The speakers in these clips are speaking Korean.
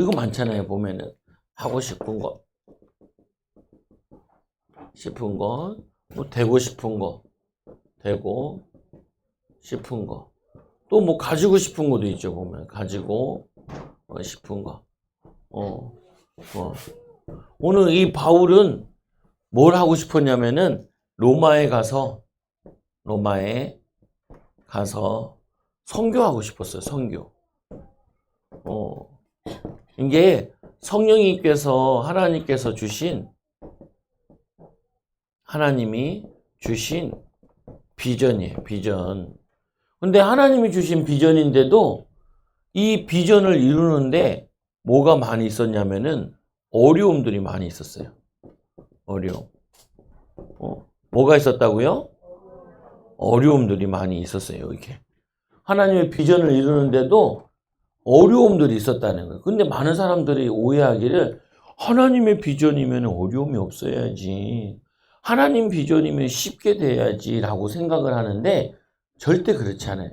이거 많잖아요. 보면은 하고 싶은 거, 뭐 되고 싶은 거, 되고 싶은 거. 또 뭐 가지고 싶은 것도 있죠. 보면 가지고 싶은 거. 어, 어. 오늘 이 바울은 뭘 하고 싶었냐면은 로마에 가서 선교하고 싶었어요. 선교. 이게 하나님께서 주신 하나님이 주신 비전이에요. 비전. 근데 하나님이 주신 비전인데도 이 비전을 이루는데 뭐가 많이 있었냐면은 어려움들이 많이 있었어요. 어려움. 뭐가 있었다고요? 어려움들이 많이 있었어요. 이렇게. 하나님의 비전을 이루는데도 어려움들이 있었다는 거예요. 근데 많은 사람들이 오해하기를 하나님의 비전이면 어려움이 없어야지. 하나님 비전이면 쉽게 돼야지 라고 생각을 하는데 절대 그렇지 않아요.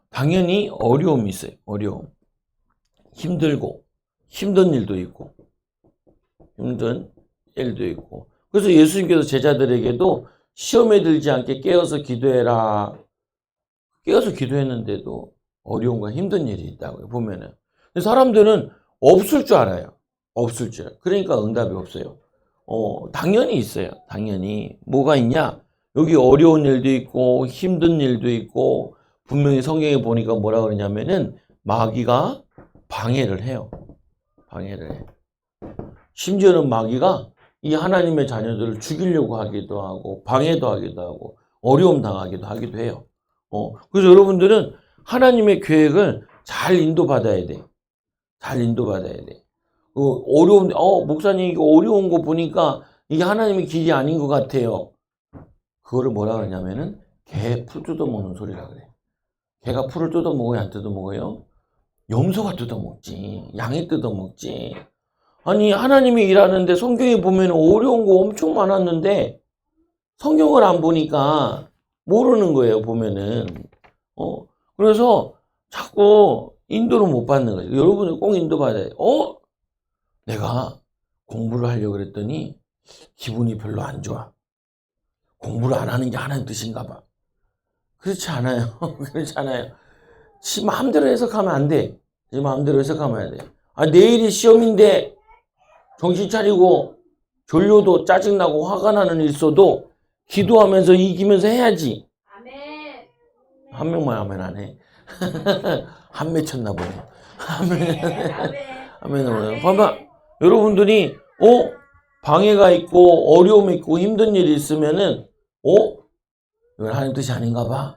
당연히 어려움이 있어요. 어려움. 힘들고 힘든 일도 있고 그래서 예수님께서 제자들에게도 시험에 들지 않게 깨어서 기도해라. 깨어서 기도했는데도 어려움과 힘든 일이 있다고요. 보면은. 사람들은 없을 줄 알아요. 없을 줄. 그러니까 응답이 없어요. 당연히 있어요. 당연히. 뭐가 있냐? 여기 어려운 일도 있고 힘든 일도 있고 분명히 성경에 보니까 뭐라 그러냐면은 마귀가 방해를 해요. 방해를 해. 심지어는 마귀가 이 하나님의 자녀들을 죽이려고 하기도 하고 방해도 하기도 하고 어려움 당하기도 하기도 해요. 그래서 여러분들은 하나님의 계획을 잘 인도받아야 돼. 잘 인도받아야 돼. 어려운, 목사님 이거 어려운 거 보니까 이게 하나님의 길이 아닌 것 같아요. 그거를 뭐라 그러냐면은 개 풀 뜯어먹는 소리라 그래. 개가 풀을 뜯어먹어요? 안 뜯어먹어요? 염소가 뜯어먹지. 양이 뜯어먹지. 아니 하나님이 일하는데 성경에 보면 어려운 거 엄청 많았는데 성경을 안 보니까 모르는 거예요. 보면은. 그래서 자꾸 인도를 못 받는 거예요. 여러분은 꼭 인도 받아야 돼요. 내가 공부를 하려고 그랬더니 기분이 별로 안 좋아. 공부를 안 하는 게 하나님 뜻인가 봐. 그렇지 않아요. 그렇지 않아요. 지 마음대로 해석하면 안 돼. 지 마음대로 해석하면 안 돼. 내일이 시험인데 정신 차리고 졸려도 짜증나고 화가 나는 일 있어도 기도하면서 이기면서 해야지. 아멘. 한 명만 하면 안 해. 한 맺혔나 보네. 아멘. 봐봐. 여러분들이, 방해가 있고, 어려움이 있고, 힘든 일이 있으면은, 이건 하나님 뜻이 아닌가 봐.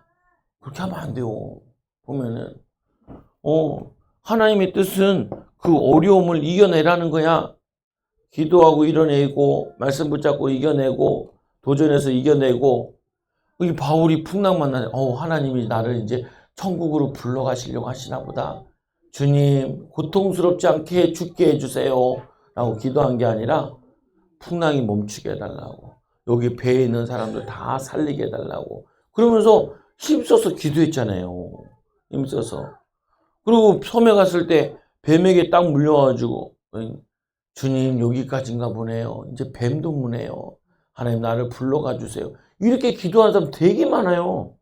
그렇게 하면 안 돼요. 보면은, 하나님의 뜻은 그 어려움을 이겨내라는 거야. 기도하고 이겨내고, 말씀 붙잡고 이겨내고, 도전해서 이겨내고, 이 바울이 풍랑 만나네. 하나님이 나를 이제 천국으로 불러가시려고 하시나 보다. 주님, 고통스럽지 않게 죽게 해주세요. 라고 기도한 게 아니라 풍랑이 멈추게 해달라고. 여기 배에 있는 사람들 다 살리게 해달라고. 그러면서 힘써서 기도했잖아요. 힘써서. 그리고 섬에 갔을 때 뱀에게 딱 물려가지고 주님 여기까지인가 보네요. 이제 뱀도 무네요. 하나님 나를 불러가 주세요. 이렇게 기도하는 사람 되게 많아요.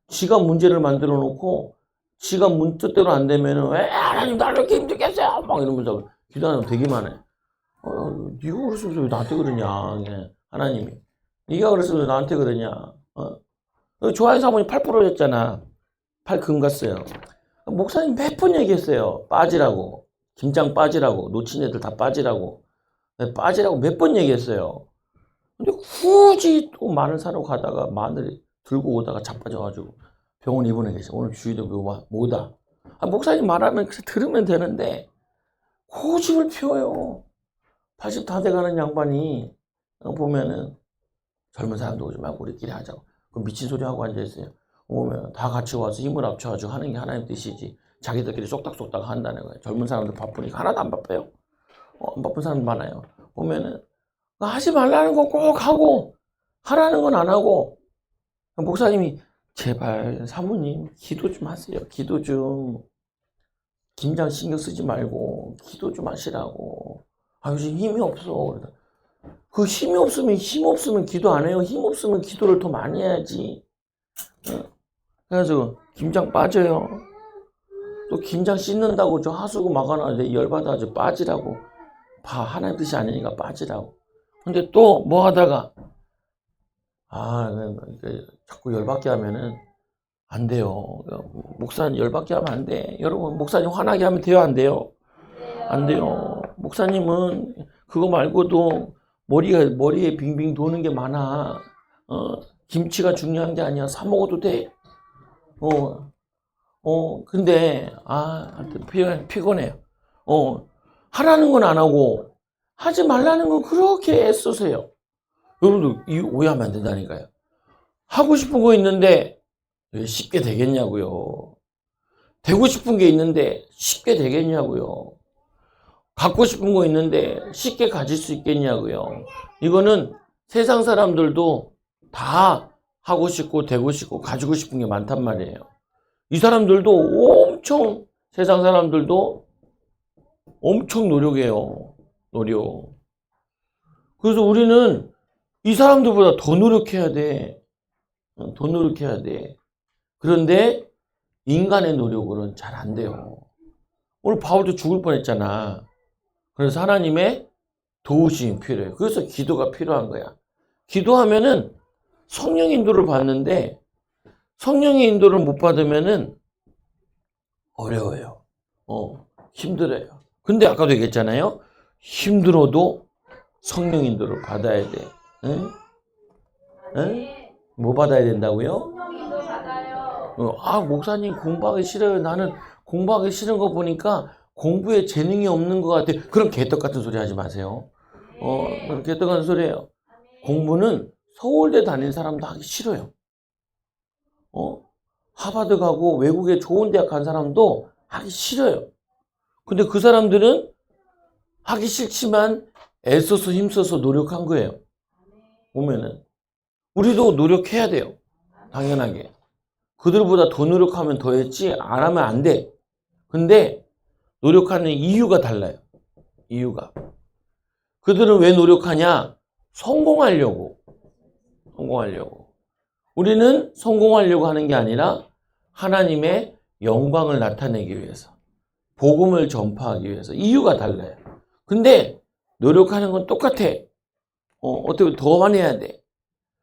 지가 문제를 만들어 놓고 지가 뜻대로 안 되면은 왜 하나님 나를 이렇게 힘들게 했어요? 막 이러면서 기도하는 사람 되게 많아요. 네가 그랬으면 왜 나한테 그러냐? 하나님이 네가 그랬으면 왜 나한테 그러냐? 조아의 사모님 팔 부러졌잖아. 팔 금 갔어요. 목사님 몇 번 얘기했어요. 빠지라고. 김장 빠지라고. 놓친 애들 다 빠지라고. 빠지라고 몇 번 얘기했어요. 근데 굳이 또 마늘 사러 가다가 마늘 들고 오다가 자빠져가지고 병원 입원해 계셔. 오늘 주의도 뭐다. 목사님 말하면 들으면 되는데 고집을 피워요. 80 다 돼가는 양반이 보면은 젊은 사람도 오지 말고 우리끼리 하자고. 그럼 미친 소리 하고 앉아있어요. 오면 다 같이 와서 힘을 합쳐가지고 하는 게 하나님 뜻이지. 자기들끼리 쏙닥쏙닥 한다는 거예요. 젊은 사람들 바쁘니까 하나도 안 바빠요. 안 바쁜 사람 많아요. 보면은 하지 말라는 거 꼭 하고 하라는 건 안 하고 목사님이 제발 사모님 기도 좀 하세요. 기도 좀. 김장 신경 쓰지 말고 기도 좀 하시라고. 아, 요즘 힘이 없어. 그 힘 없으면 기도 안 해요. 힘 없으면 기도를 더 많이 해야지. 그래서 김장 빠져요. 또 김장 씻는다고 저 하수구 막아놔. 열받아가지고 빠지라고. 하나님 뜻이 아니니까 빠지라고. 근데 또 뭐 하다가 자꾸 열받게 하면은 안 돼요. 목사님 열받게 하면 안 돼. 여러분, 목사님 화나게 하면 돼요, 안 돼요? 안 돼요. 목사님은 그거 말고도 머리에 빙빙 도는 게 많아. 김치가 중요한 게 아니야. 사 먹어도 돼. 근데 피곤해요. 하라는 건 안 하고 하지 말라는 건 그렇게 애써세요. 여러분도 이 오해하면 안 된다니까요. 하고 싶은 거 있는데 왜 쉽게 되겠냐고요. 되고 싶은 게 있는데 쉽게 되겠냐고요. 갖고 싶은 거 있는데 쉽게 가질 수 있겠냐고요. 이거는 세상 사람들도 다 하고 싶고 되고 싶고 가지고 싶은 게 많단 말이에요. 이 사람들도 세상 사람들도 엄청 노력해요. 노력. 그래서 우리는 이 사람들보다 더 노력해야 돼. 더 노력해야 돼. 그런데 인간의 노력으로는 잘 안 돼요. 오늘 바울도 죽을 뻔했잖아. 그래서 하나님의 도우심이 필요해요. 그래서 기도가 필요한 거야. 기도하면은 성령 인도를 받는데 성령의 인도를 못 받으면은 어려워요. 힘들어요. 근데 아까도 얘기했잖아요. 힘들어도 성령 인도를 받아야 돼. 응? 응? 뭐 받아야 된다고요? 성령 인도 받아요. 목사님 공부하기 싫어요. 나는 공부하기 싫은 거 보니까 공부에 재능이 없는 것 같아. 그럼 개떡 같은 소리 하지 마세요. 그럼 개떡 같은 소리예요. 공부는 서울대 다닌 사람도 하기 싫어요. 하버드 가고 외국에 좋은 대학 간 사람도 하기 싫어요. 근데 그 사람들은 하기 싫지만 애써서 힘써서 노력한 거예요. 보면은 우리도 노력해야 돼요. 당연하게. 그들보다 더 노력하면 더 했지 안 하면 안 돼. 근데 노력하는 이유가 달라요. 이유가. 그들은 왜 노력하냐? 성공하려고. 우리는 성공하려고 하는 게 아니라 하나님의 영광을 나타내기 위해서. 복음을 전파하기 위해서. 이유가 달라요. 근데 노력하는 건 똑같아. 어떻게 더 많이 해야 돼.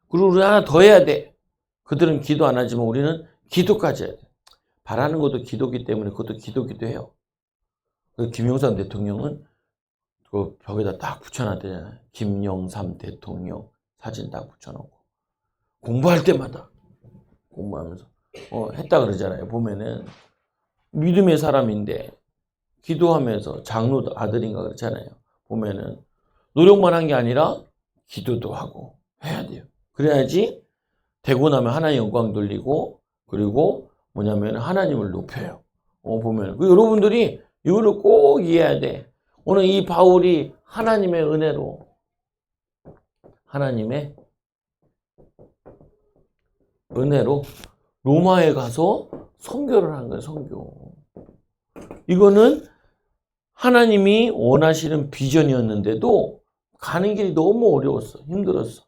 그리고 우리 하나 더 해야 돼. 그들은 기도 안 하지만 우리는 기도까지 해야 돼. 바라는 것도 기도기 때문에 그것도 기도기도 해요. 김영삼 대통령은 그 벽에다 딱 붙여놨대잖아요. 김영삼 대통령 사진 딱 붙여놓고 공부할 때마다 공부하면서 했다 그러잖아요. 보면은 믿음의 사람인데 기도하면서 장로 아들인가 그렇잖아요. 보면은 노력만 한 게 아니라 기도도 하고 해야 돼요. 그래야지 되고 나면 하나님 영광 돌리고 그리고 뭐냐면 하나님을 높여요. 보면 여러분들이 이거를 꼭 이해해야 돼. 오늘 이 바울이 하나님의 은혜로 로마에 가서 선교를 한 거예요. 선교. 이거는 하나님이 원하시는 비전이었는데도 가는 길이 너무 어려웠어. 힘들었어.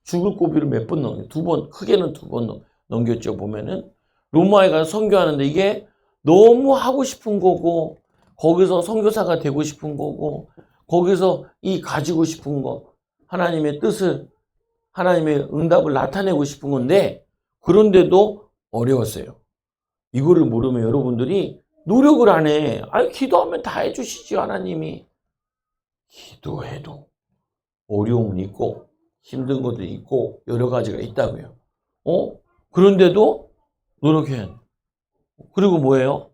죽을 고비를 몇 번 넘겨. 크게는 두 번 넘겼죠. 보면은 로마에 가서 선교하는데 이게 너무 하고 싶은 거고 거기서 선교사가 되고 싶은 거고 거기서 가지고 싶은 거 하나님의 뜻을 하나님의 응답을 나타내고 싶은 건데 그런데도 어려웠어요. 이거를 모르면 여러분들이 노력을 안 해. 기도하면 다 해주시지 하나님이. 기도해도 어려움은 있고 힘든 것도 있고 여러 가지가 있다고요. 그런데도 노력해. 그리고 뭐예요?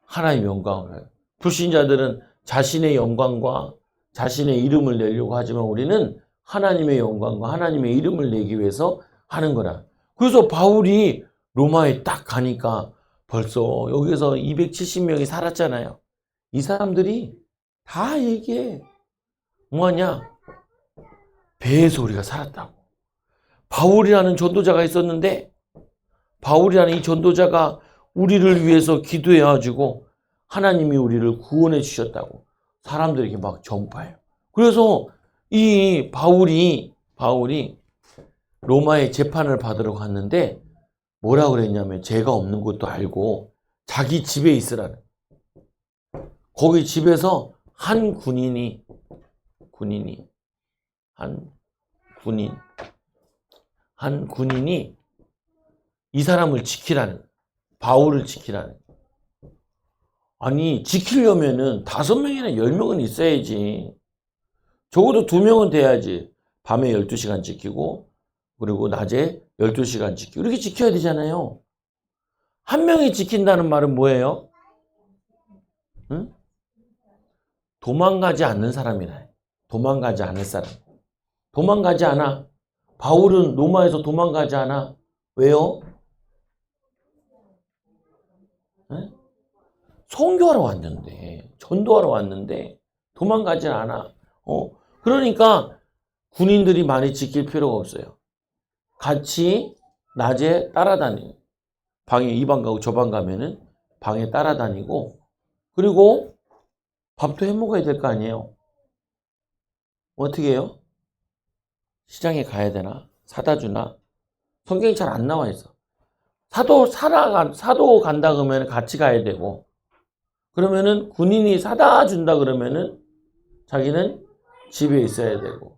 하나님의 영광을 해요. 불신자들은 자신의 영광과 자신의 이름을 내려고 하지만 우리는 하나님의 영광과 하나님의 이름을 내기 위해서 하는 거라. 그래서 바울이 로마에 딱 가니까 벌써 여기서 270명이 살았잖아요. 이 사람들이 다 얘기해. 뭐하냐? 배의 소리가 살았다고. 바울이라는 전도자가 있었는데 바울이라는 이 전도자가 우리를 위해서 기도해가지고 하나님이 우리를 구원해 주셨다고 사람들에게 막 전파해요. 그래서 이 바울이 로마에 재판을 받으러 갔는데 뭐라 그랬냐면 죄가 없는 것도 알고 자기 집에 있으라는. 거기 집에서 한 군인이 이 사람을 지키라는, 바울을 지키라는. 아니, 지키려면은 5명이나 10명은 있어야지. 적어도 2명은 돼야지. 밤에 12시간 지키고, 그리고 낮에 12시간 지키고, 이렇게 지켜야 되잖아요. 한 명이 지킨다는 말은 뭐예요? 응? 도망가지 않는 사람이라. 도망가지 않을 사람. 도망가지 않아. 바울은 로마에서 도망가지 않아. 왜요? 네? 선교하러 왔는데, 전도하러 왔는데 도망가지 않아. 그러니까 군인들이 많이 지킬 필요가 없어요. 같이 낮에 따라다니는. 방에 이 방 가고 저 방 가면은 방에 따라다니고, 그리고 밥도 해 먹어야 될 거 아니에요. 어떻게 해요? 시장에 가야 되나? 사다 주나? 성경이 잘 안 나와 있어. 사도 간다 그러면 같이 가야 되고, 그러면은 군인이 사다 준다 그러면은 자기는 집에 있어야 되고,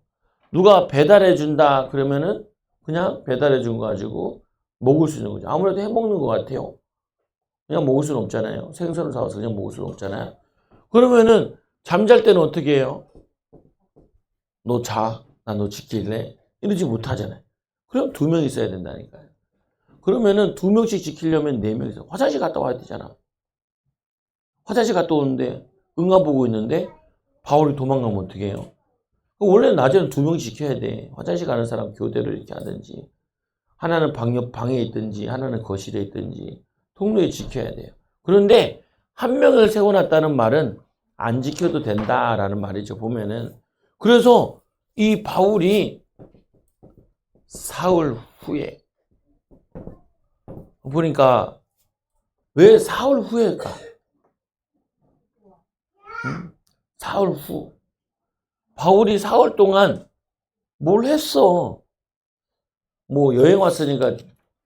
누가 배달해 준다 그러면은 그냥 배달해 준 거 가지고 먹을 수 있는 거죠. 아무래도 해 먹는 것 같아요. 그냥 먹을 수는 없잖아요. 생선을 사와서 그냥 먹을 수는 없잖아요. 그러면은 잠잘 때는 어떻게 해요? 너 자, 나 너 지킬래? 이러지 못하잖아요. 그럼 2명 있어야 된다니까요. 그러면은 2명씩 지키려면 4명 있어. 화장실 갔다 와야 되잖아. 화장실 갔다 오는데 응아 보고 있는데 바울이 도망가면 어떻게 해요? 원래는 낮에는 2명씩 지켜야 돼. 화장실 가는 사람 교대를 이렇게 하든지, 하나는 방에 있든지, 하나는 거실에 있든지, 통로에 지켜야 돼요. 그런데 1명을 세워놨다는 말은 안 지켜도 된다라는 말이죠, 보면은. 그래서 이 바울이 사흘 후에, 보니까 왜 사흘 후에일까? 사흘 후. 바울이 사흘 동안 뭘 했어? 뭐 여행 왔으니까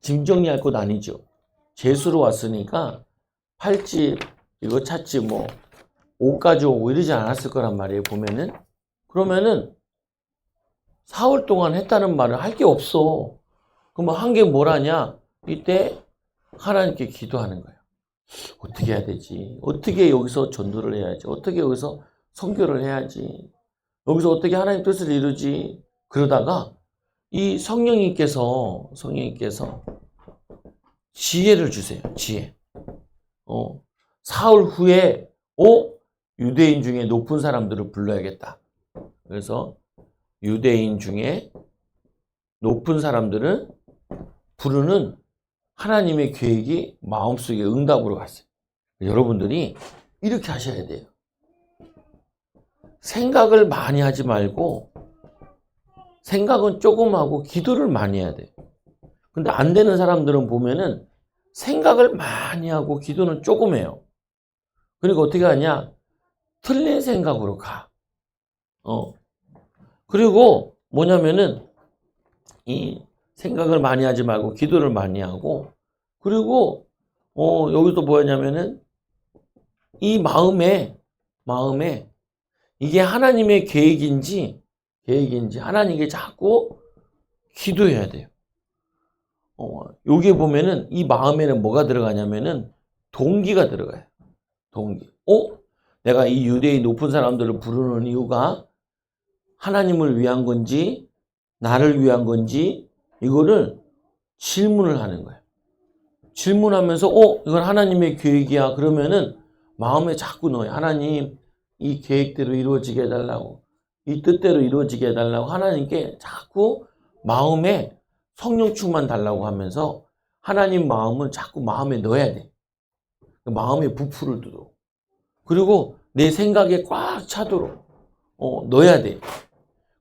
짐 정리할 것 아니죠. 재수로 왔으니까 팔찌 이거 찾지 뭐 옷 가져오고 이러지 않았을 거란 말이에요, 보면은. 그러면은 사흘 동안 했다는 말은 할 게 없어. 그럼 한 게 뭐라냐? 이때 하나님께 기도하는 거예요. 어떻게 해야 되지? 어떻게 여기서 전도를 해야지? 어떻게 여기서 선교를 해야지? 여기서 어떻게 하나님 뜻을 이루지? 그러다가 이 성령님께서 지혜를 주세요. 지혜. 사흘 후에 유대인 중에 높은 사람들을 불러야겠다. 그래서 유대인 중에 높은 사람들을 부르는 하나님의 계획이 마음속에 응답으로 갔어요. 여러분들이 이렇게 하셔야 돼요. 생각을 많이 하지 말고 생각은 조금 하고 기도를 많이 해야 돼요. 근데 안 되는 사람들은 보면은 생각을 많이 하고 기도는 조금 해요. 그리고 어떻게 하냐? 틀린 생각으로 가. 그리고 뭐냐면은 이 생각을 많이 하지 말고 기도를 많이 하고, 그리고 여기도 뭐냐면은 이 마음에 이게 하나님의 계획인지 하나님께 자꾸 기도해야 돼요. 여기에 보면은 이 마음에는 뭐가 들어가냐면은 동기가 들어가요. 동기. 내가 이 유대인 높은 사람들을 부르는 이유가 하나님을 위한 건지 나를 위한 건지 이거를 질문을 하는 거예요. 질문하면서 이건 하나님의 계획이야. 그러면은 마음에 자꾸 넣어요. 하나님, 이 계획대로 이루어지게 해달라고, 이 뜻대로 이루어지게 해달라고 하나님께 자꾸 마음에 성령 충만 달라고 하면서 하나님 마음을 자꾸 마음에 넣어야 돼. 마음에 부풀을 두도록. 그리고 내 생각에 꽉 차도록 넣어야 돼.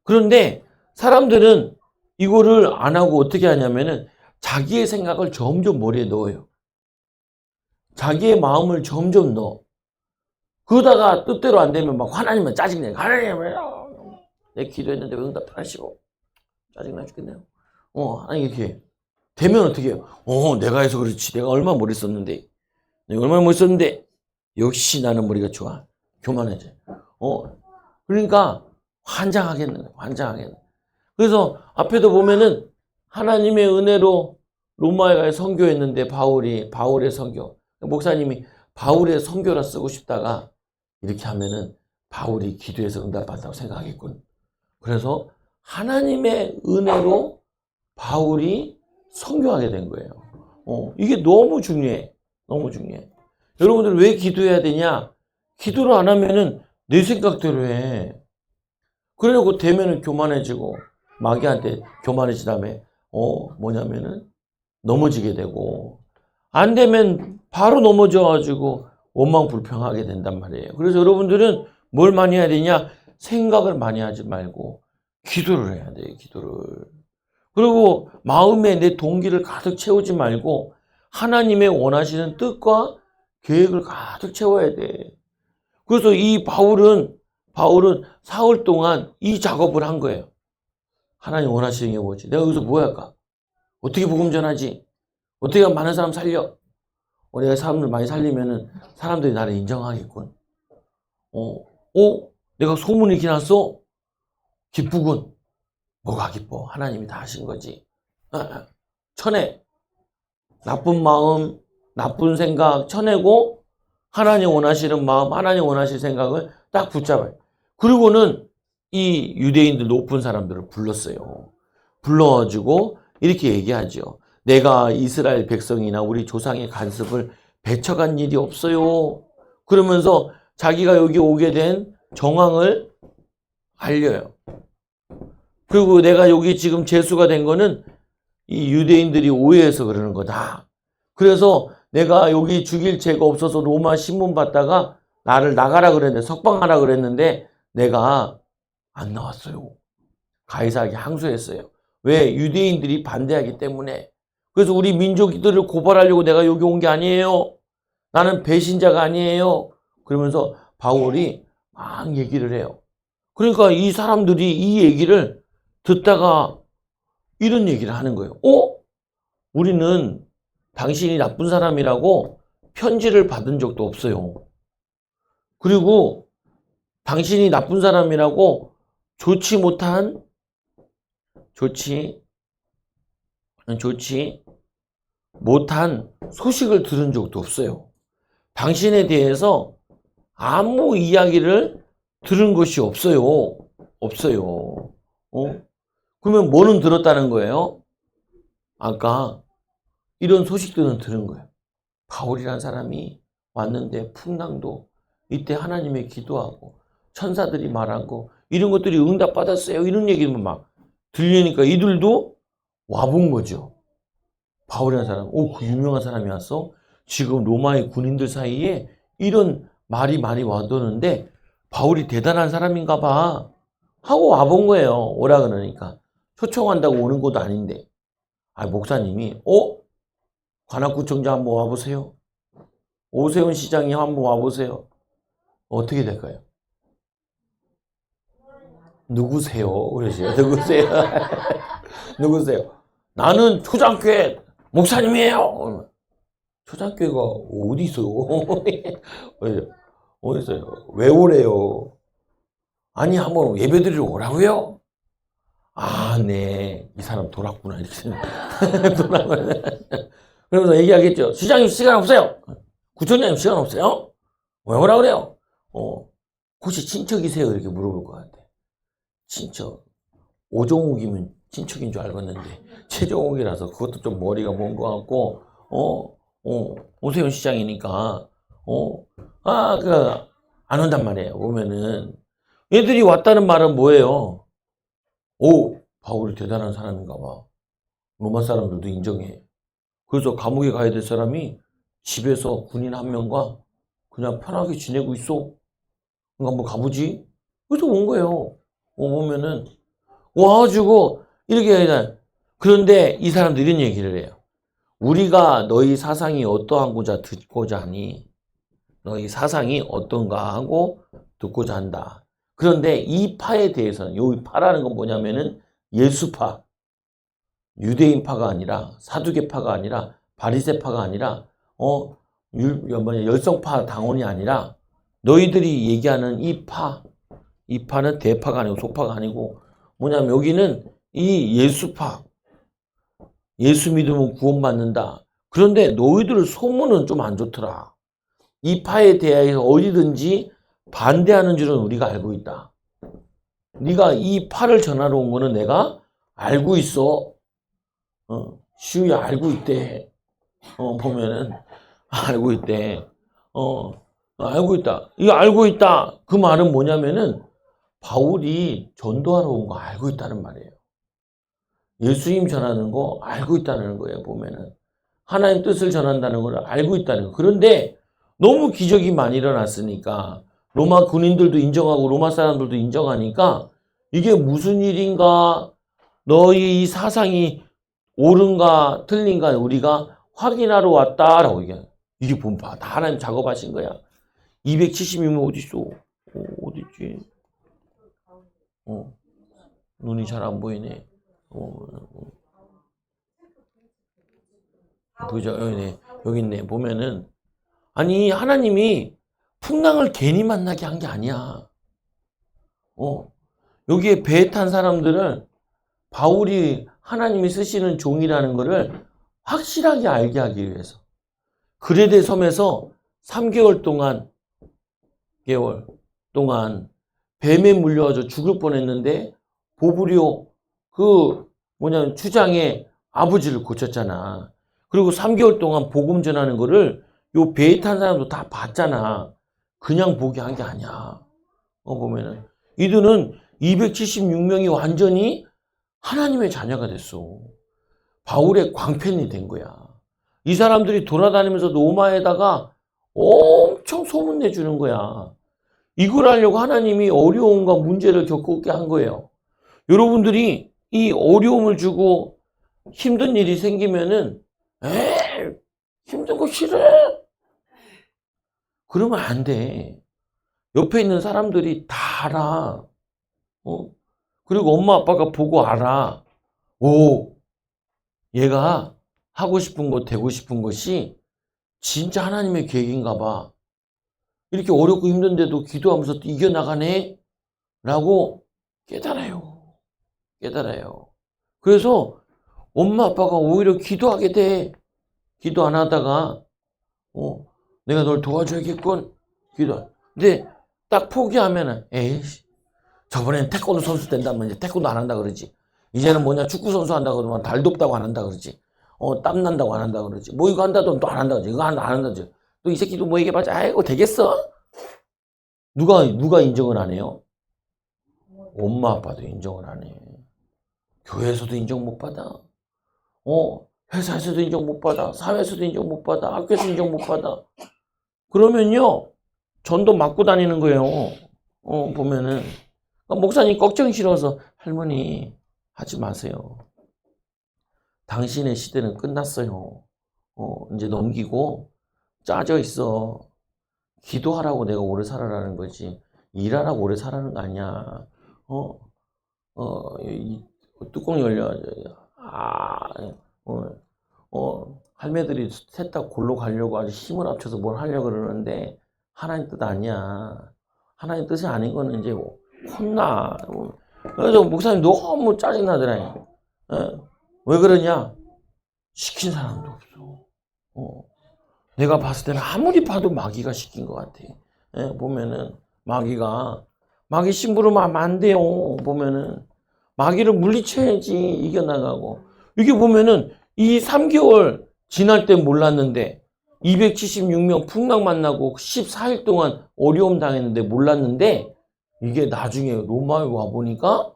그런데 사람들은 이거를 안 하고 어떻게 하냐면은 자기의 생각을 점점 머리에 넣어요. 자기의 마음을 점점 넣어. 그러다가 뜻대로 안 되면 막 하나님은 짜증내요. 하나님, 내 기도했는데 왜 응답 안 하시고. 짜증나 죽겠네요. 아니, 이렇게. 되면 어떻게 해요? 내가 해서 그렇지. 내가 얼마나 머리 썼는데. 내가 얼마나 머리 썼는데. 역시 나는 머리가 좋아. 교만해져. 그러니까, 환장하겠는 거예요. 환장하겠는 거예요. 그래서 앞에도 보면은 하나님의 은혜로 로마에 가서 선교했는데 바울의 선교. 목사님이 바울의 선교라 쓰고 싶다가 이렇게 하면은 바울이 기도해서 응답받았다고 생각하겠군. 그래서 하나님의 은혜로 바울이 선교하게 된 거예요. 이게 너무 중요해. 너무 중요해. 여러분들 왜 기도해야 되냐? 기도를 안 하면은 내 생각대로 해. 그러려고 되면은 교만해지고 마귀한테 교만해진 다음에 뭐냐면은 넘어지게 되고 안 되면 바로 넘어져가지고 원망불평하게 된단 말이에요. 그래서 여러분들은 뭘 많이 해야 되냐? 생각을 많이 하지 말고 기도를 해야 돼요. 기도를. 그리고 마음에 내 동기를 가득 채우지 말고 하나님의 원하시는 뜻과 계획을 가득 채워야 돼. 그래서 이 바울은 사흘 동안 이 작업을 한 거예요. 하나님 원하시는 게 뭐지? 내가 여기서 뭐 할까? 어떻게 복음 전하지? 어떻게 하면 많은 사람 살려? 내가 사람들 많이 살리면은 사람들이 나를 인정하겠군. 내가 소문이 이렇게 났어? 기쁘군. 뭐가 기뻐? 하나님이 다 하신 거지. 쳐내. 나쁜 마음, 나쁜 생각 쳐내고 하나님 원하시는 마음, 하나님 원하실 생각을 딱 붙잡아요. 그리고는 이 유대인들 높은 사람들을 불렀어요. 불러가지고 이렇게 얘기하죠. 내가 이스라엘 백성이나 우리 조상의 간섭을 배척한 일이 없어요. 그러면서 자기가 여기 오게 된 정황을 알려요. 그리고 내가 여기 지금 재수가 된 거는 이 유대인들이 오해해서 그러는 거다. 그래서 내가 여기 죽일 죄가 없어서 로마 신문 받다가 나를 나가라 그랬는데, 석방하라 그랬는데 내가 안 나왔어요. 가이사에게 항소했어요. 왜? 유대인들이 반대하기 때문에. 그래서 우리 민족들을 고발하려고 내가 여기 온 게 아니에요. 나는 배신자가 아니에요. 그러면서 바울이 막 얘기를 해요. 그러니까 이 사람들이 이 얘기를 듣다가 이런 얘기를 하는 거예요. 우리는 당신이 나쁜 사람이라고 편지를 받은 적도 없어요. 그리고 당신이 나쁜 사람이라고 좋지 못한 소식을 들은 적도 없어요. 당신에 대해서 아무 이야기를 들은 것이 없어요. 없어요. 그러면 뭐는 들었다는 거예요? 아까 이런 소식들은 들은 거예요. 바울이라는 사람이 왔는데 풍랑도 이때 하나님의 기도하고 천사들이 말하고 이런 것들이 응답받았어요. 이런 얘기만 막 들리니까 이들도 와본 거죠. 바울이라는 사람, 그 유명한 사람이 왔어? 지금 로마의 군인들 사이에 이런 말이 많이 와도는데 바울이 대단한 사람인가 봐 하고 와본 거예요. 오라 그러니까. 초청한다고 오는 것도 아닌데. 목사님이 관악구청장 한번 와보세요. 오세훈 시장이 한번 와보세요. 어떻게 될까요? 누구세요? 그러세요. 누구세요? 누구세요? 나는 초장교회 목사님이에요. 초장교회가 어디 있어요? 어디 있어요? 왜 오래요? 아니 한번 예배드리러 오라고요? 네. 이 사람 돌았구나. 이렇게 돌았구나. 그러면서 얘기하겠죠. 시장님 시간 없어요. 구청장님 시간 없어요. 왜 오라 그래요? 혹시 친척이세요? 이렇게 물어볼 것 같아. 친척. 오종욱이면 친척인 줄 알겠는데 최종욱이라서 그것도 좀 머리가 먼 것 같고 오세훈 시장이니까 안 온단 말이에요. 오면은 얘들이 왔다는 말은 뭐예요? 바울이 대단한 사람인가 봐. 로마 사람들도 인정해. 그래서 감옥에 가야 될 사람이 집에서 군인 한 명과 그냥 편하게 지내고 있어. 그러니까 한번 가보지. 그래서 온 거예요. 오면은 와가지고 이렇게 해야. 그런데 이 사람들이 이런 얘기를 해요. 우리가 너희 사상이 어떠한 고자 듣고자 하니 너희 사상이 어떤가 하고 듣고자 한다. 그런데 이 파에 대해서는, 이 파라는 건 뭐냐면은 예수파, 유대인파가 아니라, 사두개파가 아니라, 바리새파가 아니라, 열성파 당원이 아니라, 너희들이 얘기하는 이 파는 대파가 아니고 소파가 아니고, 뭐냐면 여기는 이 예수파, 예수 믿으면 구원받는다. 그런데 너희들 소문은 좀 안 좋더라. 이 파에 대해서 어디든지 반대하는 줄은 우리가 알고 있다. 네가 이 파를 전하러 온 거는 내가 알고 있어. 시우야 알고 있대. 보면은 알고 있대. 알고 있다. 이거 알고 있다. 그 말은 뭐냐면은 바울이 전도하러 온 거 알고 있다는 말이에요. 예수님 전하는 거 알고 있다는 거예요. 보면은 하나님 뜻을 전한다는 걸 알고 있다는 거. 그런데 너무 기적이 많이 일어났으니까 로마 군인들도 인정하고 로마 사람들도 인정하니까 이게 무슨 일인가, 너희 이 사상이 옳은가 틀린가 우리가 확인하러 왔다라고 얘기해요. 이게 보면 다 하나님 작업하신 거야. 276명 어디 있어? 어디 있지? 눈이 잘 안 보이네. 보이죠? 여기 있네. 보면은 아니 하나님이 풍랑을 괜히 만나게 한 게 아니야. 여기에 배에 탄 사람들은 바울이 하나님이 쓰시는 종이라는 거를 확실하게 알게 하기 위해서 그레데 섬에서 3개월 동안 뱀에 물려서 죽을 뻔했는데 보브리오 추장의 아버지를 고쳤잖아. 그리고 3개월 동안 복음 전하는 거를 요 배에 탄 사람도 다 봤잖아. 그냥 보게 한 게 아니야. 보면은 이들은 276명이 완전히 하나님의 자녀가 됐어. 바울의 광팬이 된 거야. 이 사람들이 돌아다니면서 로마에다가 엄청 소문내주는 거야. 이걸 하려고 하나님이 어려움과 문제를 겪게 한 거예요. 여러분들이 이 어려움을 주고 힘든 일이 생기면은 힘든 거 싫어. 그러면 안 돼. 옆에 있는 사람들이 다 알아. 그리고 엄마 아빠가 보고 알아. 얘가 하고 싶은 거, 되고 싶은 것이 진짜 하나님의 계획인가 봐. 이렇게 어렵고 힘든데도 기도하면서 또 이겨나가네? 라고 깨달아요. 그래서 엄마 아빠가 오히려 기도하게 돼. 기도 안 하다가 내가 널 도와줘야겠군. 근데 딱 포기하면은 에이씨 저번엔 태권도 선수 된다면 이제 태권도 안 한다 그러지. 이제는 축구 선수 한다 그러면 달 돕다고 안 한다 그러지. 땀 난다고 안 한다 그러지. 뭐 이거 한다도 또 안 한다 그러지. 이거 안 한다 그러지. 또 이 새끼도 뭐 얘기해봤자 아이고 되겠어? 누가 인정을 안 해요? 엄마 아빠도 인정을 안 해. 교회에서도 인정 못 받아. 회사에서도 인정 못 받아. 사회에서도 인정 못 받아. 학교에서 인정 못 받아. 그러면요 전도 맞고 다니는 거예요. 보면은 목사님 걱정이 싫어서 할머니 하지 마세요. 당신의 시대는 끝났어요. 이제 넘기고 짜져 있어. 기도하라고 내가 오래 살아라는 거지. 일하라고 오래 살아는 거 아니야. 뚜껑 열려. 할매들이 셋 다 골로 가려고 아주 힘을 합쳐서 뭘 하려고 그러는데 하나님 뜻 아니야. 하나님 뜻이 아닌 거는 이제 혼나. 그래서 목사님 너무 짜증나더라. 왜 그러냐? 시킨 사람도 없어. 내가 봤을 때는 아무리 봐도 마귀가 시킨 것 같아. 보면은 마귀 심부름 하면 안 돼요. 보면은 마귀를 물리쳐야지 이겨나가고. 이게 보면은 이 3개월 지날 때 몰랐는데 276명 풍랑 만나고 14일 동안 어려움 당했는데 몰랐는데 이게 나중에 로마에 와보니까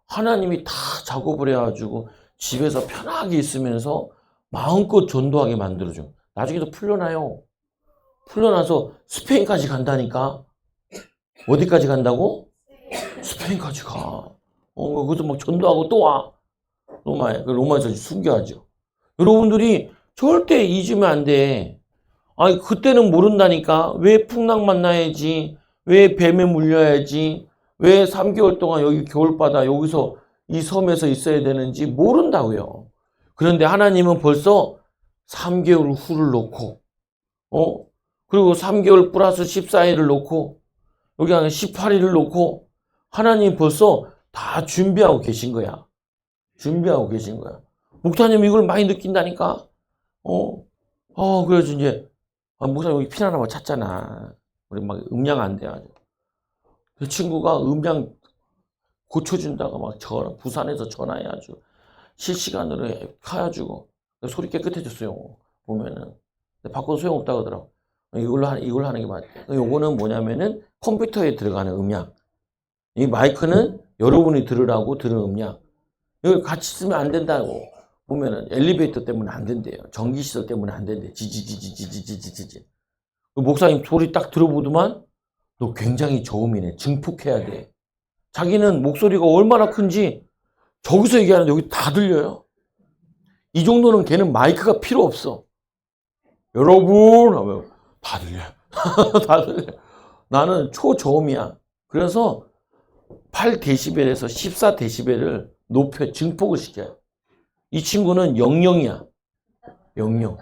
하나님이 다 작업을 해가지고 집에서 편하게 있으면서 마음껏 전도하게 만들어줘. 나중에도 풀려나요. 풀려나서 스페인까지 간다니까. 어디까지 간다고? 스페인까지 가. 거기서 막 전도하고 또 와. 로마에서 순교하죠. 여러분들이 절대 잊으면 안 돼. 아니, 그때는 모른다니까. 왜 풍랑 만나야지? 왜 뱀에 물려야지? 왜 3개월 동안 여기 겨울바다 여기서 이 섬에서 있어야 되는지 모른다고요. 그런데 하나님은 벌써 3개월 후를 놓고, 그리고 3개월 플러스 14일을 놓고, 여기 안에 18일을 놓고, 하나님 벌써 다 준비하고 계신 거야. 준비하고 계신 거야. 목사님 이걸 많이 느낀다니까? 그래서 이제, 목사님 여기 핀 하나만 찾잖아. 우리 막 음량 안 돼가지고. 그 친구가 음량 고쳐준다고 막 부산에서 전화해가지고 실시간으로 해가지고 소리 깨끗해졌어요. 보면은. 바꿔도 소용없다고 하더라고. 이걸로 하는 게 맞아. 요거는 뭐냐면은 컴퓨터에 들어가는 음량. 이 마이크는 여러분이 들으라고 들은 음량. 이걸 같이 쓰면 안 된다고. 보면은 엘리베이터 때문에 안 된대요. 전기시설 때문에 안 된대. 지지지지지지지지지. 목사님 소리 딱 들어보더만 너 굉장히 저음이네. 증폭해야 돼. 자기는 목소리가 얼마나 큰지 저기서 얘기하는데 여기 다 들려요. 이 정도는 걔는 마이크가 필요 없어. 여러분 하면 다 들려. 다 들려. 나는 초저음이야. 그래서 8데시벨에서 14데시벨을 높여 증폭을 시켜요. 이 친구는 00이야. 00.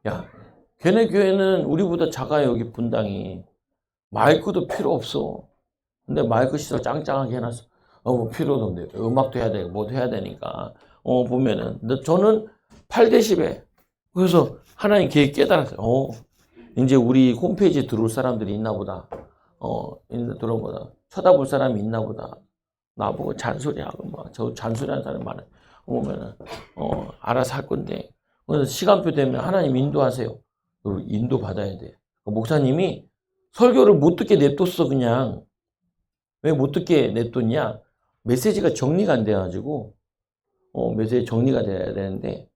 야, 걔네 교회는 우리보다 작아요. 여기 분당이. 마이크도 필요 없어. 근데 마이크 시설 짱짱하게 해놨어. 뭐 필요도 없는데 음악도 해야 되고 뭐도 해야 되니까. 보면은. 근데 저는 8데시벨. 그래서 하나님 걔 깨달았어요. 이제 우리 홈페이지에 들어올 사람들이 있나 보다. 들어온 거다. 쳐다볼 사람이 있나 보다. 나보고 잔소리하고 막 저 잔소리하는 사람 많아요. 보면은 알아서 할 건데. 그래서 시간표 되면 하나님 인도하세요. 인도 받아야 돼. 목사님이 설교를 못 듣게 냅뒀어 그냥. 왜 못 듣게 냅뒀냐? 메시지가 정리가 안 돼가지고 메시지 정리가 돼야 되는데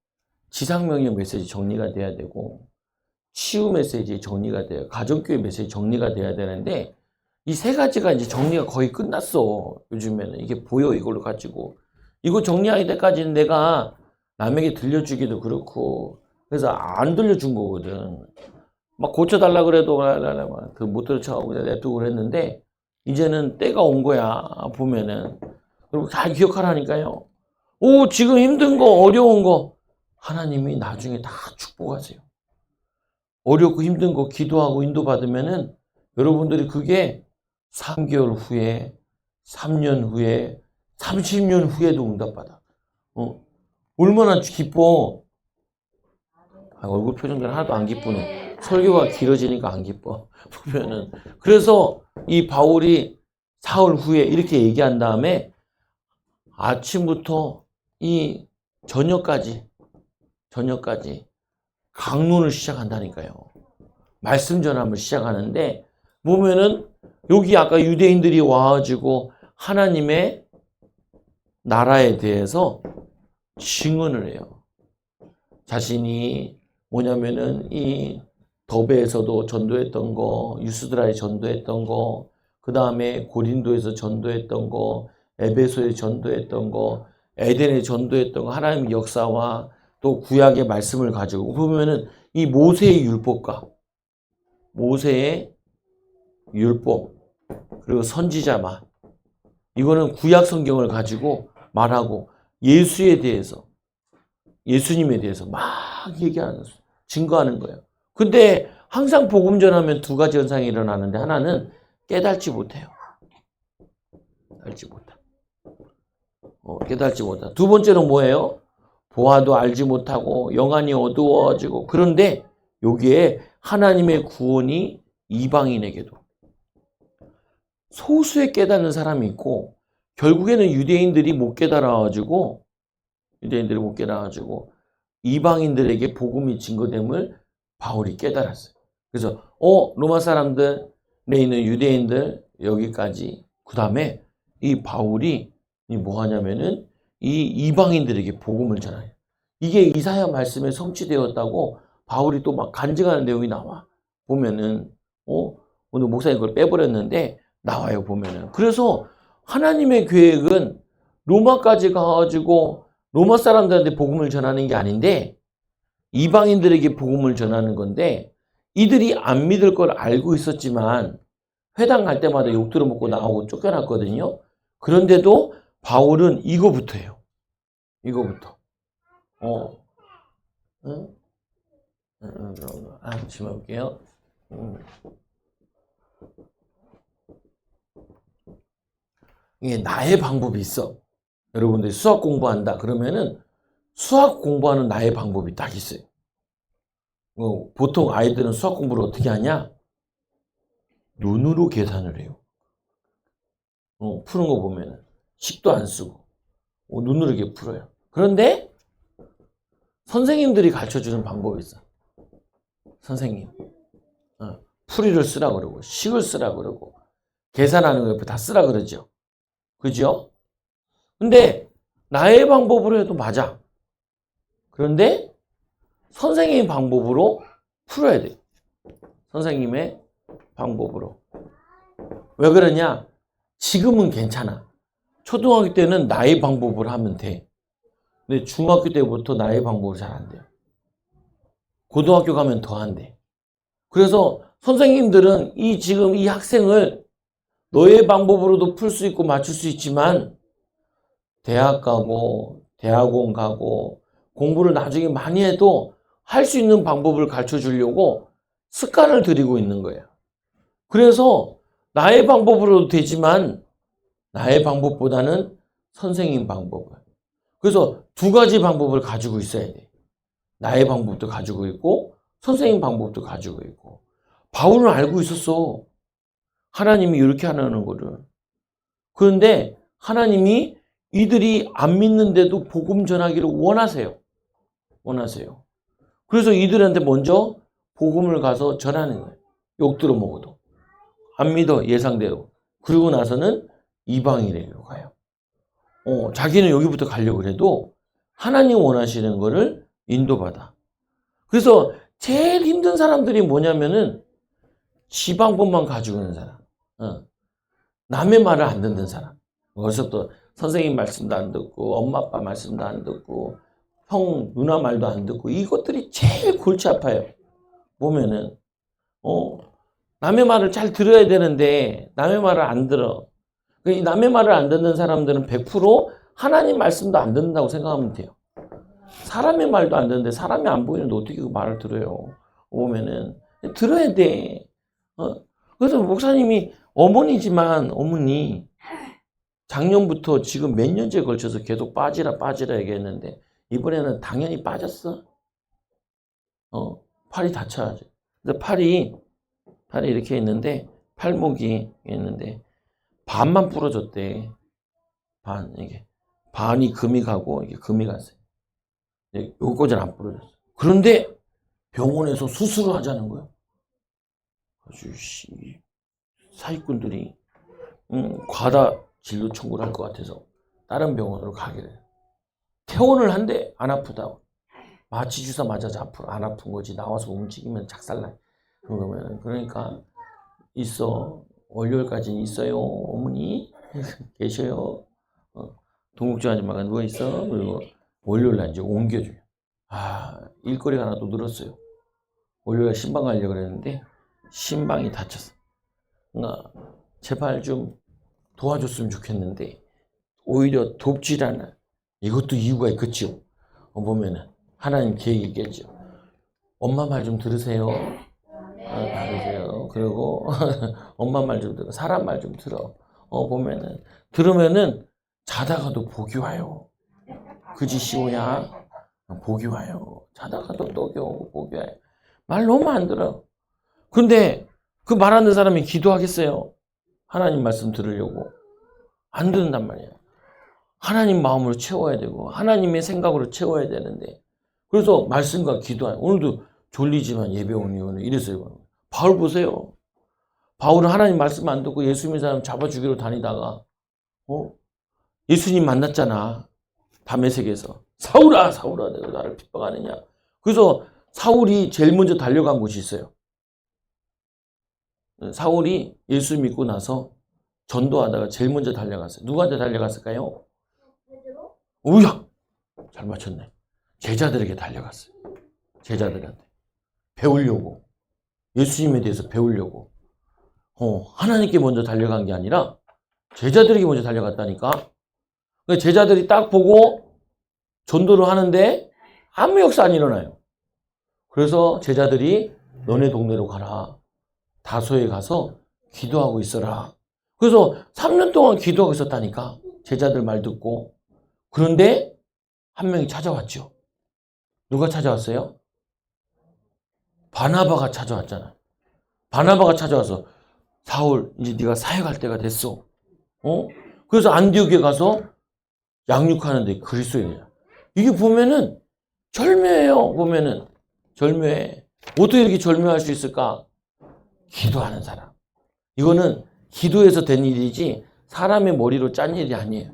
지상명령 메시지 정리가 돼야 되고 치유 메시지 정리가 돼요. 가정교회 메시지 정리가 돼야 되는데 이 세 가지가 이제 정리가 거의 끝났어. 요즘에는 이게 보여 이걸로 가지고 이거 정리할 때까지는 내가 남에게 들려주기도 그렇고 그래서 안 들려준 거거든. 막 고쳐달라 그래도 못 들어쳐가고 그냥 냅두고 그랬는데 이제는 때가 온 거야. 보면은 그리고 다 기억하라니까요. 지금 힘든 거 어려운 거 하나님이 나중에 다 축복하세요. 어렵고 힘든 거 기도하고 인도받으면은 여러분들이 그게 3개월 후에 3년 후에 30년 후에도 응답받아. 얼마나 기뻐. 얼굴 표정들 하나도 안 기쁘네. 설교가 길어지니까 안 기뻐. 보면은 그래서 이 바울이 사흘 후에 이렇게 얘기한 다음에 아침부터 이 저녁까지 강론을 시작한다니까요. 말씀 전함을 시작하는데 보면은 여기 아까 유대인들이 와가지고 하나님의 나라에 대해서 증언을 해요. 자신이 뭐냐면은 이 더베에서도 전도했던 거, 유스드라에 전도했던 거, 그 다음에 고린도에서 전도했던 거, 에베소에 전도했던 거, 에덴에 전도했던 거, 하나님의 역사와 또 구약의 말씀을 가지고 보면은 이 모세의 율법과 모세의 율법 그리고 선지자만 이거는 구약 성경을 가지고 말하고 예수에 대해서 예수님에 대해서 막 얘기하는 증거하는 거예요. 근데 항상 복음 전하면 두 가지 현상이 일어나는데 하나는 깨닫지 못해요. 깨닫지 못하다. 두 번째는 뭐예요? 보아도 알지 못하고 영안이 어두워지고 그런데 여기에 하나님의 구원이 이방인에게도 소수의 깨닫는 사람이 있고 결국에는 유대인들이 못 깨달아가지고 이방인들에게 복음이 증거됨을 바울이 깨달았어요. 그래서 로마 사람들에 있는 유대인들 여기까지 그 다음에 이 바울이 뭐 하냐면은 이 이방인들에게 복음을 전해요. 이게 이사야 말씀에 성취되었다고 바울이 또 막 간증하는 내용이 나와. 보면은 오늘 목사님 그걸 빼버렸는데 나와요. 보면은. 그래서 하나님의 계획은 로마까지 가가지고 로마 사람들한테 복음을 전하는 게 아닌데 이방인들에게 복음을 전하는 건데 이들이 안 믿을 걸 알고 있었지만 회당 갈 때마다 욕 들어먹고 나오고 쫓겨났거든요. 그런데도 바울은 이거부터 해요. 이거부터. 응? 지금 볼게요. 이게 나의 방법이 있어. 여러분들이 수학 공부한다 그러면은 수학 공부하는 나의 방법이 딱 있어요. 보통 아이들은 수학 공부를 어떻게 하냐? 눈으로 계산을 해요. 푸는 거 보면은 식도 안 쓰고 눈으로 이렇게 풀어요. 그런데 선생님들이 가르쳐주는 방법이 있어. 선생님 풀이를 쓰라 그러고 식을 쓰라 그러고 계산하는 거 옆에 다 쓰라 그러죠. 그죠? 근데 나의 방법으로 해도 맞아. 그런데 선생님의 방법으로 풀어야 돼. 선생님의 방법으로. 왜 그러냐? 지금은 괜찮아. 초등학교 때는 나의 방법으로 하면 돼. 근데 중학교 때부터 나의 방법으로 잘 안 돼요. 고등학교 가면 더 안 돼. 그래서 선생님들은 지금 이 학생을 너의 방법으로도 풀 수 있고 맞출 수 있지만 대학 가고 대학원 가고 공부를 나중에 많이 해도 할 수 있는 방법을 가르쳐 주려고 습관을 들이고 있는 거예요. 그래서 나의 방법으로도 되지만 나의 방법보다는 선생님 방법을. 그래서 두 가지 방법을 가지고 있어야 돼. 나의 방법도 가지고 있고 선생님 방법도 가지고 있고. 바울은 알고 있었어. 하나님이 이렇게 하는 거를. 그런데 하나님이 이들이 안 믿는데도 복음 전하기를 원하세요. 원하세요. 그래서 이들한테 먼저 복음을 가서 전하는 거예요. 욕 들어먹어도. 안 믿어, 예상대로. 그러고 나서는 이방인에게로 가요. 자기는 여기부터 가려고 해도 하나님 원하시는 거를 인도받아. 그래서 제일 힘든 사람들이 뭐냐면은 지 방법만 가지고 있는 사람. 남의 말을 안 듣는 사람. 어디서부터 선생님 말씀도 안 듣고 엄마 아빠 말씀도 안 듣고 형 누나 말도 안 듣고 이것들이 제일 골치 아파요. 보면은 남의 말을 잘 들어야 되는데 남의 말을 안 들어. 남의 말을 안 듣는 사람들은 100% 하나님 말씀도 안 듣는다고 생각하면 돼요. 사람의 말도 안 듣는데 사람이 안 보이는데 어떻게 그 말을 들어요. 보면은 들어야 돼. 그래서 목사님이 어머니지만 어머니 작년부터 지금 몇 년째 걸쳐서 계속 빠지라 얘기했는데 이번에는 당연히 빠졌어. 팔이 다쳐야지. 근데 팔이 이렇게 있는데 팔목이 있는데 반만 부러졌대. 이게 반이 금이 가고 이게 금이 갔어요. 요거는 안 부러졌어. 그런데 병원에서 수술을 하자는 거예요. 아주 사기꾼들이 과다 진료 청구를 할 것 같아서 다른 병원으로 가게 돼요. 퇴원을 한대. 안 아프다고. 마취 주사 맞아서 안 아픈 거지. 나와서 움직이면 작살나. 그러니까 있어. 월요일까지 있어요. 어머니 계셔요. 동국주 아줌마가 누워있어. 그리고 월요일날 이제 옮겨줘요. 일거리가 하나 또 늘었어요. 월요일 신방 가려고 그랬는데 신방이 다쳤어. 그러니까 제발 좀 도와줬으면 좋겠는데 오히려 돕질 않아. 이것도 이유가 있겠죠. 보면은 하나님 계획이겠죠. 엄마 말 좀 들으세요. 들으세요. 그리고 엄마 말 좀 들어. 사람 말 좀 들어. 보면은 들으면은 자다가도 복이 와요. 그지 시오야. 복이 와요. 자다가도 떡이 오고 복이 와요. 말 너무 안 들어. 근데 그 말하는 사람이 기도하겠어요? 하나님 말씀 들으려고. 안 듣는단 말이야. 하나님 마음으로 채워야 되고 하나님의 생각으로 채워야 되는데 그래서 말씀과 기도하요. 오늘도 졸리지만 예배 오는 이유는 이랬어요. 바울 보세요. 바울은 하나님 말씀 안 듣고 예수 믿는 사람 잡아 죽이러 다니다가 예수님 만났잖아. 담에색에서 사울아 내가 나를 핍박하느냐. 그래서 사울이 제일 먼저 달려간 곳이 있어요. 사울이 예수 믿고 나서 전도하다가 제일 먼저 달려갔어요. 누구한테 달려갔을까요? 오야! 잘 맞췄네. 제자들에게 달려갔어요. 제자들한테. 배우려고. 예수님에 대해서 배우려고. 하나님께 먼저 달려간 게 아니라 제자들에게 먼저 달려갔다니까. 그러니까 제자들이 딱 보고 전도를 하는데 아무 역사 안 일어나요. 그래서 제자들이 너네 동네로 가라. 다소에 가서 기도하고 있어라. 그래서 3년 동안 기도하고 있었다니까. 제자들 말 듣고. 그런데 한 명이 찾아왔죠. 누가 찾아왔어요? 바나바가 찾아왔잖아. 바나바가 찾아와서 사울 이제 네가 사역할 때가 됐어. 그래서 안디옥에 가서 양육하는데 그리스도인이야. 이게 보면은 절묘해요. 보면은 절묘해. 어떻게 이렇게 절묘할 수 있을까? 기도하는 사람. 이거는 기도해서 된 일이지 사람의 머리로 짠 일이 아니에요.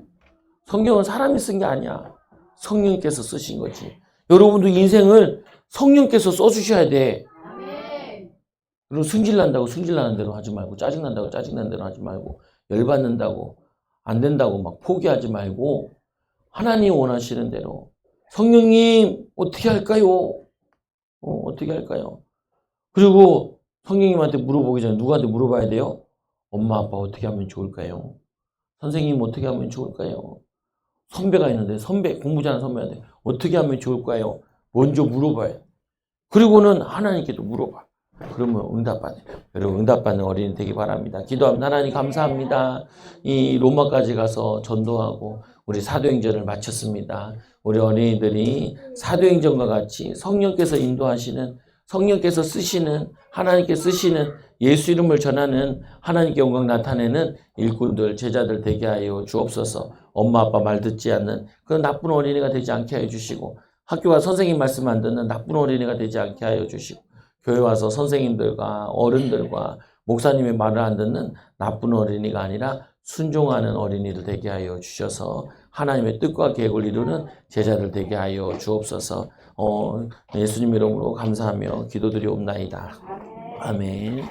성경은 사람이 쓴 게 아니야. 성령께서 쓰신 거지. 여러분도 인생을 성령께서 써주셔야 돼. 그리고 승질난다고 승질나는 대로 하지 말고, 짜증난다고 짜증나는 대로 하지 말고, 열받는다고 안 된다고 막 포기하지 말고, 하나님 원하시는 대로. 성령님 어떻게 할까요? 어떻게 할까요? 그리고 성령님한테 물어보기 전에 누구한테 물어봐야 돼요? 엄마 아빠 어떻게 하면 좋을까요? 선생님 어떻게 하면 좋을까요? 선배가 있는데 공부 잘하는 선배한테 어떻게 하면 좋을까요? 먼저 물어봐요. 그리고는 하나님께도 물어봐. 그러면 응답받아요. 여러분 응답받는 어린이 되기 바랍니다. 기도합니다. 하나님 감사합니다. 이 로마까지 가서 전도하고 우리 사도행전을 마쳤습니다. 우리 어린이들이 사도행전과 같이 성령께서 인도하시는, 성령께서 쓰시는, 하나님께 쓰시는 예수 이름을 전하는, 하나님께 영광 나타내는 일꾼들, 제자들 되게 하여 주옵소서. 엄마 아빠 말 듣지 않는 그런 나쁜 어린이가 되지 않게 하여 주시고, 학교 와 선생님 말씀 안 듣는 나쁜 어린이가 되지 않게 하여 주시고, 교회 와서 선생님들과 어른들과 목사님의 말을 안 듣는 나쁜 어린이가 아니라 순종하는 어린이들 되게 하여 주셔서 하나님의 뜻과 계획을 이루는 제자들 되게 하여 주옵소서. 예수님 이름으로 감사하며 기도드리옵나이다. 아멘.